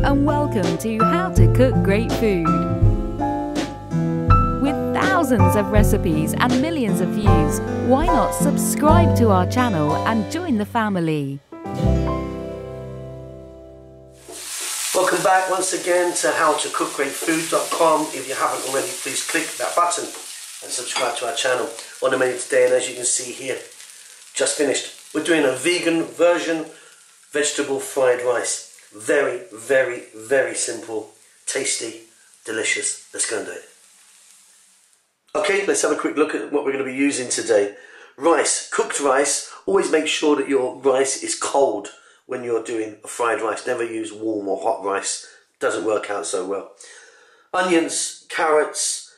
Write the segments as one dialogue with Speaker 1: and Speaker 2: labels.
Speaker 1: and welcome to How to Cook Great Food. With thousands of recipes and millions of views, why not subscribe to our channel and join the family?
Speaker 2: Welcome back once again to howtocookgreatfood.com. If you haven't already, please click that button and subscribe to our channel. On the menu today, and as you can see here, just finished. We're doing a vegan version vegetable fried rice. Very, very, very simple, tasty, delicious. Let's go and do it. Okay, let's have a quick look at what we're going to be using today. Rice, cooked rice. Always make sure that your rice is cold when you're doing a fried rice. Never use warm or hot rice. Doesn't work out so well. Onions, carrots,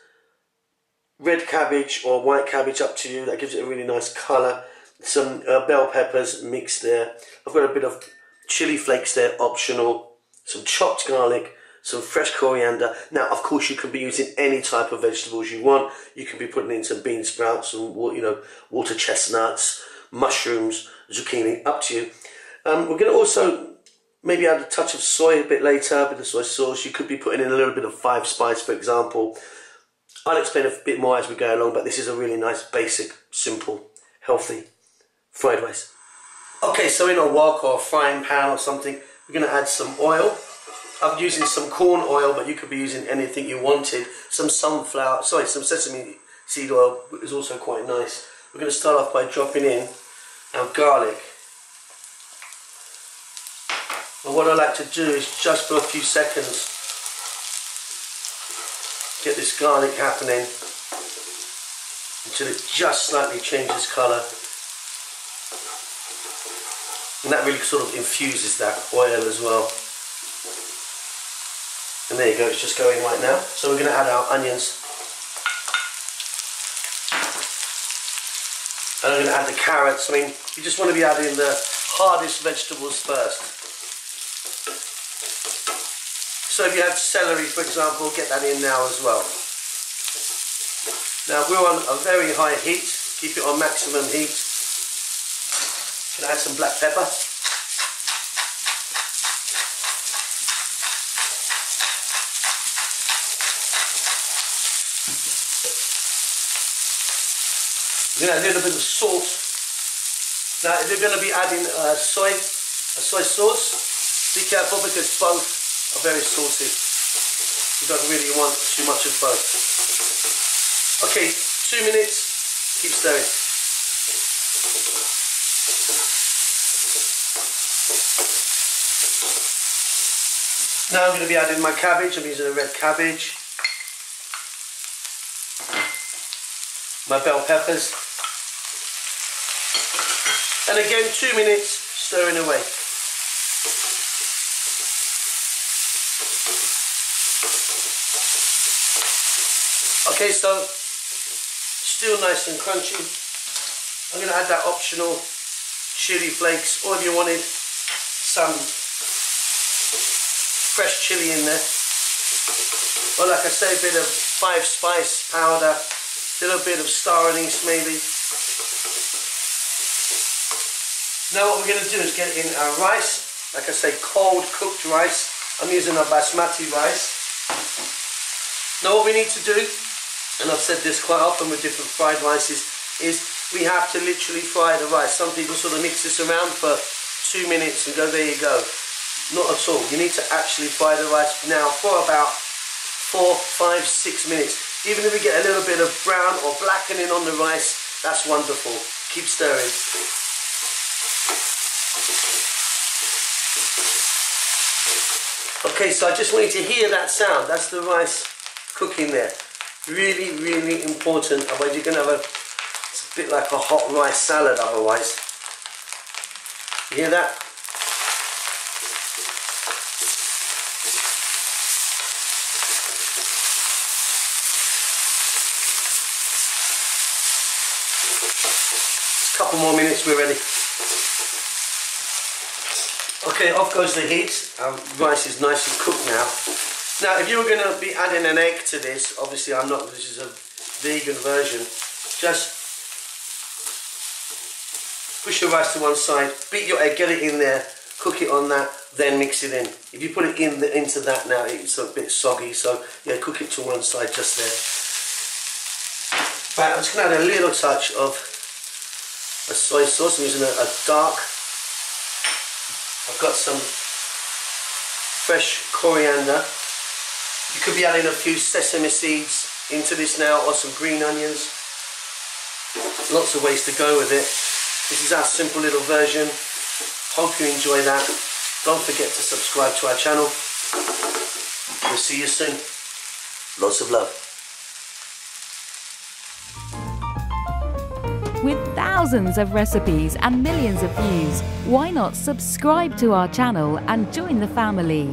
Speaker 2: red cabbage or white cabbage, up to you. That gives it a really nice colour. Some bell peppers mixed there. I've got a bit of chili flakes there, optional. Some chopped garlic, some fresh coriander. Now, of course, you can be using any type of vegetables you want. You can be putting in some bean sprouts, some water chestnuts, mushrooms, zucchini, up to you. We're going to also maybe add a touch of soy a bit later, a bit of soy sauce. You could be putting in a little bit of 5 spice, for example. I'll explain a bit more as we go along, but this is a really nice, basic, simple, healthy fried rice. Okay, so in a wok or a frying pan or something, we're going to add some oil. I'm using some corn oil, but you could be using anything you wanted. Some sesame seed oil is also quite nice. We're going to start off by dropping in our garlic. And what I like to do is just for a few seconds get this garlic happening until it just slightly changes colour. And that really sort of infuses that oil as well. And there you go, it's just going right now. So we're going to add our onions. And I'm going to add the carrots. I mean, you just want to be adding the hardest vegetables first. So if you have celery, for example, get that in now as well. Now we're on a very high heat. Keep it on maximum heat. Can I add some black pepper? We're going to add a little bit of salt. Now, if you're going to be adding soy sauce, be careful because both are very salty. You don't really want too much of both. Okay, 2 minutes. Keep stirring. Now I'm going to be adding my cabbage. I'm using a red cabbage. My bell peppers. And again, 2 minutes stirring away. Okay, so still nice and crunchy. I'm going to add that optional chili flakes, or if you wanted some fresh chili in there, or like I say, a bit of 5 spice powder, a little bit of star anise maybe. Now what we're going to do is get in our rice, like I say, cold cooked rice. I'm using a basmati rice. Now what we need to do, and I've said this quite often with different fried rices, is we have to literally fry the rice. Some people sort of mix this around for 2 minutes and go, there you go. Not at all. You need to actually fry the rice now for about 4, 5, 6 minutes. Even if we get a little bit of brown or blackening on the rice, that's wonderful. Keep stirring. Okay, so I just want you to hear that sound. That's the rice cooking there. Really, really important. Otherwise you're going to have it's a bit like a hot rice salad otherwise. You hear that? Couple more minutes, we're ready. Okay, off goes the heat. Our rice is nicely cooked now. Now, if you were going to be adding an egg to this, obviously I'm not, this is a vegan version, just push your rice to one side, beat your egg, get it in there, Cook it on that, then mix it in. If you put it into that now, it's a bit soggy, so yeah, cook it to one side just there. Right, I'm just going to add a little touch of a soy sauce. I'm using a dark. I've got some fresh coriander. You could be adding a few sesame seeds into this now, or some green onions. Lots of ways to go with it. This is our simple little version. Hope you enjoy that. Don't forget to subscribe to our channel. We'll see you soon. Lots of love.
Speaker 1: With thousands of recipes and millions of views, why not subscribe to our channel and join the family?